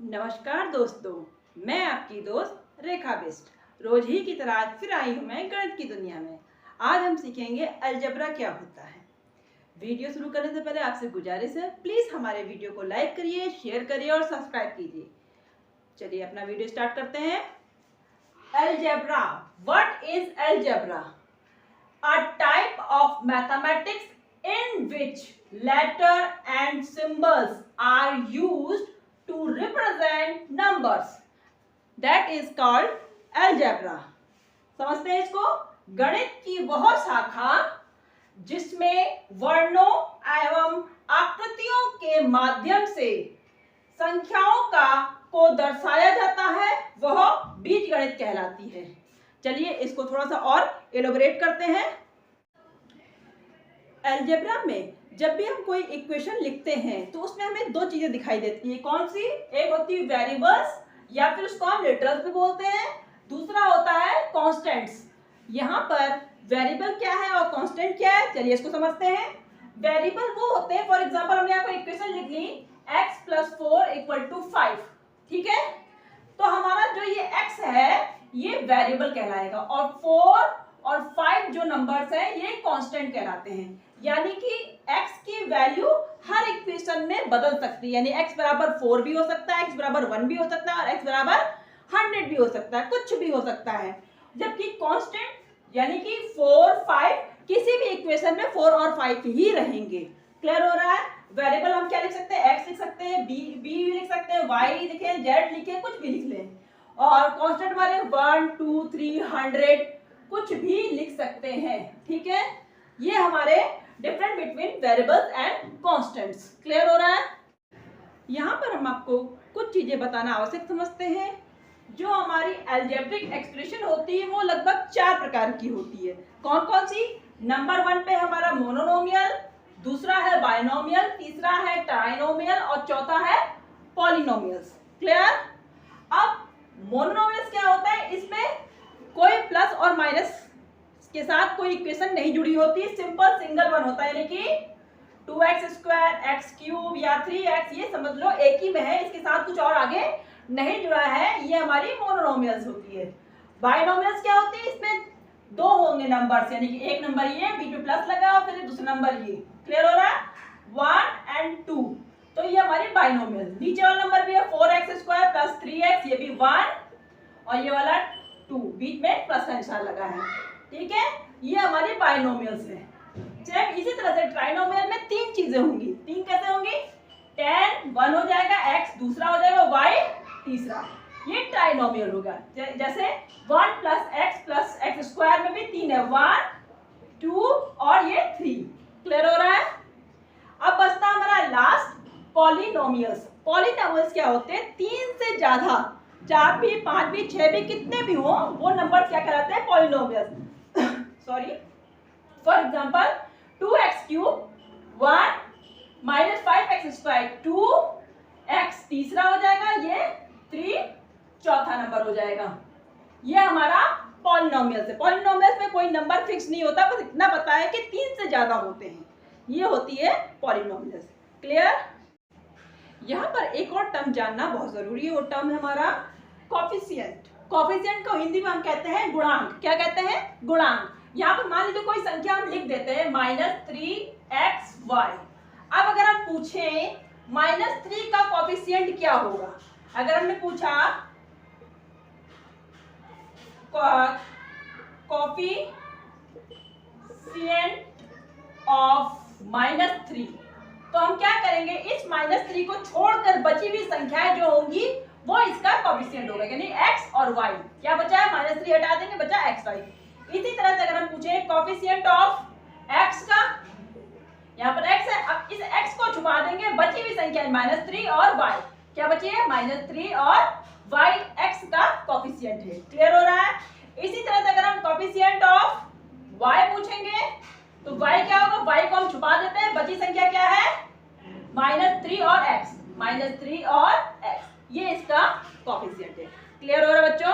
नमस्कार दोस्तों, मैं आपकी दोस्त रेखा बिष्ट रोज ही की तरह आज फिर आई हूँ मैं गणित की दुनिया में। आज हम सीखेंगे अलजेब्रा क्या होता है। वीडियो शुरू करने से पहले आपसे गुजारिश है, प्लीज हमारे वीडियो को लाइक करिए, शेयर करिए और सब्सक्राइब कीजिए। चलिए अपना वीडियो स्टार्ट करते हैं। Algebra, what is algebra? A type of mathematics in which letter and symbols are used to represent numbers, that is called algebra. समझते हैं इसको? गणित की वह शाखा जिसमें वर्णों एवं आकृतियों के माध्यम से संख्याओं को दर्शाया जाता है, वह बीजगणित कहलाती है। चलिए इसको थोड़ा सा और एलोबरेट करते हैं। अलजेब्रा में जब भी हम कोई इक्वेशन लिखते हैं तो उसमें हमें दो चीजें दिखाई देती है। कौन सी? एक होती है वेरिएबल्स या फिर उसको हम लिटरल्स भी बोलते हैं, दूसरा होता है कांस्टेंट्स। यहाँ पर वेरिएबल क्या है और कांस्टेंट क्या है, चलिए इसको समझते हैं। वेरिएबल वो होते हैं, फॉर एग्जांपल हमने यहाँ पर इक्वेशन लिख ली x + 4 = 5, ठीक है? तो हमारा जो ये x है ये वेरिएबल कहलाएगा और 4 और 5 जो नंबर्स हैं ये कांस्टेंट कहलाते हैं। यानी कि x की वैल्यू हर इक्वेशन में बदल सकती है, यानी x = 4 भी हो सकता है, x = 1 भी हो सकता है और x = 100 भी हो सकता है, कुछ भी हो सकता है। जबकि कांस्टेंट यानी कि 4, 5 किसी भी इक्वेशन में 4 और 5 ही रहेंगे। क्लियर हो रहा है? वेरिएबल हम क्या लिख सकते हैं? x लिख सकते हैं, b भी लिख सकते हैं, y लिखें, z लिखें, कुछ भी लिख लें। और कांस्टेंट हमारे 1, 2, 3, 100 कुछ भी लिख सकते हैं, ठीक है? ये हमारे different between variables and constants. Clear हो रहा है? यहाँ पर हम आपको कुछ चीजें बताना आवश्यक समझते हैं। जो हमारी अलजेब्रिक एक्सप्रेशन होती है वो लगभग 4 प्रकार की होती है। कौन कौन सी? नंबर 1 पे हमारा मोनोनोमियल, दूसरा है बाइनोमियल, तीसरा है ट्राइनोमियल और चौथा है पॉलिनोमियल्स। क्लियर? अब मोनोनोमियल्स क्या होता है? इसमें कोई प्लस और माइनस के साथ कोई इक्वेशन नहीं जुड़ी होती, सिंपल सिंगल वन होता है, यानी कि 2x² x³ या 3x, ये समझ लो एक ही में है, इसके साथ कुछ और आगे नहीं जुड़ा है, ये हमारी मोनोनोमियल्स होती है। बाइनोमियल्स क्या होती है? इसमें दो होंगे नंबर्स, यानी कि एक नंबर ये बीच में प्लस लगा और फिर दूसरा नंबर ये। क्लियर हो रहा है? 1 और 2, तो ये हमारी बाइनोमियल। नीचे वाला नंबर भी है 4x² + 3x, ये भी 1 और ये वाला 2, बीच में प्लस का निशान लगा है, ठीक है? ये हमारी बाइनोमियल्स है। चलिए इसी तरह से ट्राइनोमियल में 3 चीजें होंगी। 3 कैसे होंगी? tan 1 हो जाएगा, x दूसरा हो जाएगा, y तीसरा, ये ट्राइनोमियल होगा। जैसे 1 + x + x² में भी 3 है, 1, 2 और ये 3। क्लियर हो रहा है? अब बचता हमारा लास्ट पॉलिनोमियल्स। पॉलिनोमियल्स क्या होते हैं? 3 से ज्यादा, 4 भी, 5 भी, 6 भी, कितने भी हो वो नंबर क्या कहलाते हैं? Polynomials. Sorry, for example 2x³ 1 - 5x² 2x तीसरा हो जाएगा, ये 3 चौथा नंबर हो जाएगा। ये हमारा पॉलिनोमियल्स है। पॉलिनोमियल्स में कोई नंबर फिक्स नहीं होता, बस इतना पता है कि 3 से ज्यादा होते हैं, ये होती है पॉलिनोमियल्स। क्लियर? यहाँ पर एक और टर्म जानना बहुत जरूरी है, वो टर्म है हमारा कोफिशिएंट। कोफिशिएंट को हिंदी में हम कहते हैं गुणांक। क्या कहते हैं? गुणांक। यहाँ पर मान लीजिए कोई संख्या हम लिख देते हैं -3xy। अब अगर हम पूछें -3 का कोफिशिएंट क्या होगा? अगर हमने पूछा कोफिशिएंट ऑफ -3, तो हम क्या करेंगे? इस -3 को छोड़कर बची हुई संख्याएं जो होंगी वो इसका कोफिशिएंट होगा, यानी x और y। क्या बचा है? -3 हटा देंगे, बचा xy। इसी तरह से अगर हम पूछे कोफिशिएंट ऑफ x का, यहाँ पर x है, अब इस x को छुपा देंगे, बची हुई संख्या -3 और y। क्या बची है? -3 और y x का कोफिशिएंट है। क्लियर हो रहा है? इसी तरह से अगर हम कोफिशिएंट ऑफ y पूछेंगे तो y क्या होगा? y को हम छुपा देते हैं, बची संख्या क्या है? -3 और x, -3 और x, ये इसका कोफिशिएंट है। क्लियर हो रहा है बच्चों?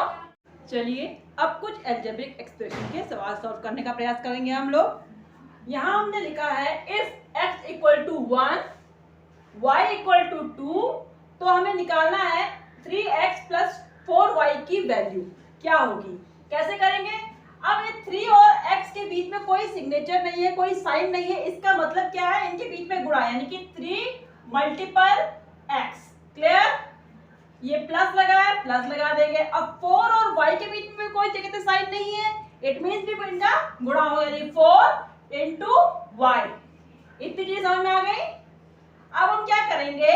चलिए अब कुछ अलजेब्रिक एक्सप्रेशन के सवाल सॉल्व करने का प्रयास करेंगे हम लोग। यहाँ हमने लिखा है इफ x = 1, y = 2, तो हमें निकालना है 3x प्लस 4y की वैल्यू क्या होगी। कैसे करेंगे? अब ये 3 और x के बीच में कोई सिग्नेचर नहीं है, कोई साइन नहीं है, इसका मतलब क्या है, इनके बीच में गुणा, यानी कि 3 मल्टीपल x। क्लियर? ये प्लस लगा है, प्लस लगा देंगे। अब 4 और y के बीच में कोई जगह साइन नहीं है, इट मींस भी इनका गुणा हो गया, 4 इंटू वाई। इतनी चीज समझ में आ गई। अब हम क्या करेंगे,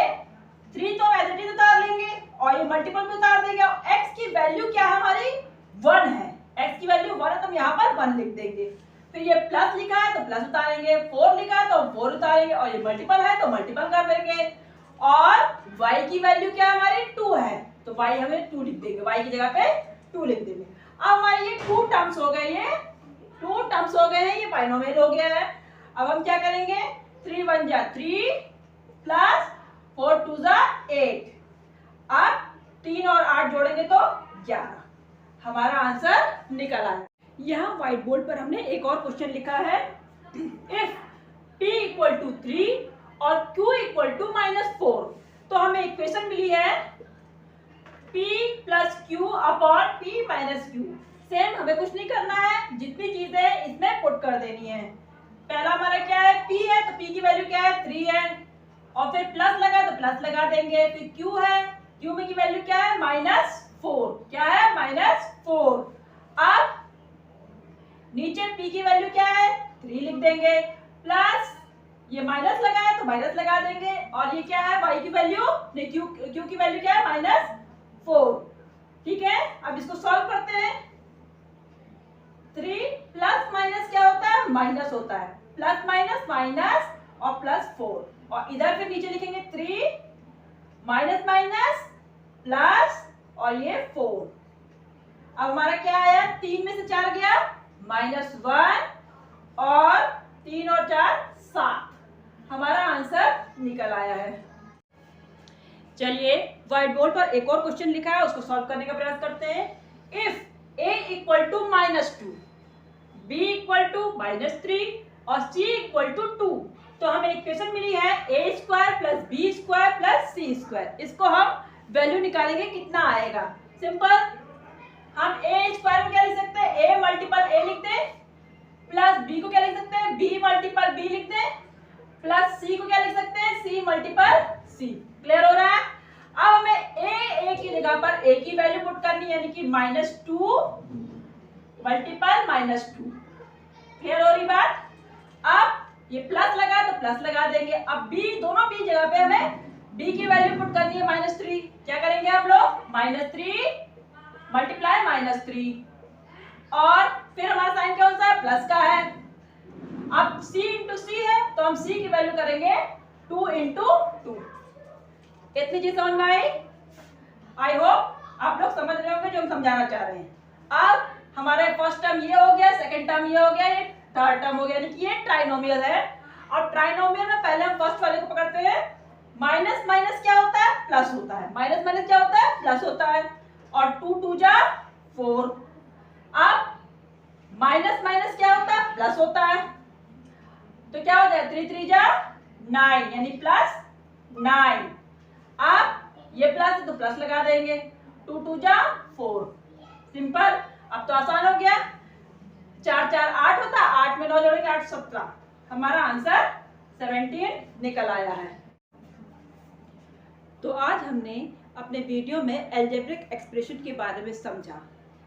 3 तो एज इट इज उतार लेंगे और ये मल्टीपल में उतार देंगे। x की वैल्यू क्या है हमारी, 1 है। x की वैल्यू 1 है तो हम यहाँ पर 1 लिख देंगे। फिर ये प्लस लिखा है तो प्लस उतारेंगे, 4 लिखा है तो 4 उतारेंगे, और ये मल्टीपल है तो मल्टीपल कर देंगे। और y की वैल्यू क्या है हमारी, 2 है, तो y हमें 2 लिख देंगे, y की जगह पे 2 लिख देंगे। अब हमारे ये 2 टर्म्स हो गए, ये 2 टर्म्स हो गए हैं, ये बाइनोमियल हो गया है। अब हम क्या करेंगे, 3 1 जा 3 प्लस 4 2 जा 8। अब 3 और 8 जोड़ेंगे तो 11। हमारा आंसर निकल आया। यहाँ व्हाइट बोर्ड पर हमने एक और क्वेश्चन लिखा है, इफ p इक्वल टू 3 और q इक्वल टू -4, तो हमें इक्वेशन मिली है p plus Q upon p minus Q. Same, हमें कुछ नहीं करना है, जितनी चीजें इसमें पुट कर देनी है। पहला हमारा क्या है, p है तो p की वैल्यू क्या है, 3 है, और फिर प्लस लगा तो प्लस लगा देंगे। फिर q है, q में की वैल्यू क्या है, -4, क्या है, -4। अब नीचे p की वैल्यू क्या है, 3 लिख देंगे, प्लस ये माइनस लगा है तो माइनस लगा देंगे, और ये क्या है, y की वैल्यू, q की वैल्यू क्या है, -4। ठीक है, अब इसको सॉल्व करते हैं। 3 प्लस माइनस क्या होता है, माइनस होता है, प्लस माइनस माइनस और +4, और इधर फिर नीचे लिखेंगे 3 माइनस माइनस प्लस और ये 4। अब हमारा क्या आया, 3 में से 4 गया, -1 और 3 और 4 7। हमारा आंसर निकल आया है। चलिए व्हाइट बोर्ड पर एक और क्वेश्चन लिखा है, उसको सॉल्व करने का प्रयास करते हैं। If a equal to -2, b equal to -3 और c इक्वल टू 2, तो हमें इक्वेशन मिली है a square plus b square plus c square. इसको हम वैल्यू निकालेंगे, कितना आएगा। सिंपल, हम a स्क्वायर को क्या लिख सकते हैं, a मल्टीपल a लिख दें, प्लस b को क्या लिख सकते हैं, b मल्टीपल b लिख दें, प्लस c को क्या लिख सकते हैं, c मल्टीपल c। क्लियर हो रहा है। अब हमें a की जगह पर a की वैल्यू पुट करनी है, यानी कि -2 मल्टीपल -2। क्लियर हो रही बात। अब ये प्लस लगा तो प्लस लगा देंगे। अब b, दोनों b जगह पे हमें b की वैल्यू पुट करनी है, -3। क्या करेंगे हम लोग, -3 मल्टीप्लाई -3, और फिर हमारा साइन कौन सा है, प्लस का है। अब c इंटू c है तो हम c की वैल्यू करेंगे 2 इंटू 2। इतनी चीज समझ में आई। आई होप आप लोग समझ रहे होंगे जो हम समझाना चाह रहे हैं। अब हमारा फर्स्ट टर्म ये हो गया, सेकंड टर्म ये हो गया, ये थर्ड टर्म हो गया, यानी कि ये ट्राइनोमियल है। और ट्राइनोमियल में पहले हम फर्स्ट वाले को पकड़ते हैं। माइनस माइनस क्या होता है, प्लस होता है, माइनस माइनस क्या होता है, प्लस होता है, और 2 2 जा 4। अब माइनस माइनस क्या होता है, प्लस होता है, तो क्या हो जाए, 3 3 जा 9, यानी +9। अब ये प्लस है तो प्लस लगा देंगे, 2 2 जा 4। सिंपल, अब तो आसान हो गया। 4 4 8 होता, 8 में 9 जोड़ेंगे 8 17। हमारा आंसर 17 निकल आया है। तो आज हमने अपने वीडियो में अलजेब्रिक एक्सप्रेशन के बारे में समझा।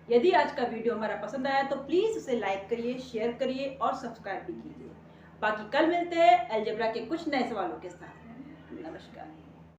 यदि आज का वीडियो हमारा पसंद आया तो प्लीज़ उसे लाइक करिए, शेयर करिए और सब्सक्राइब भी कीजिए। बाकी कल मिलते हैं अलजेब्रा के कुछ नए सवालों के साथ। नमस्कार।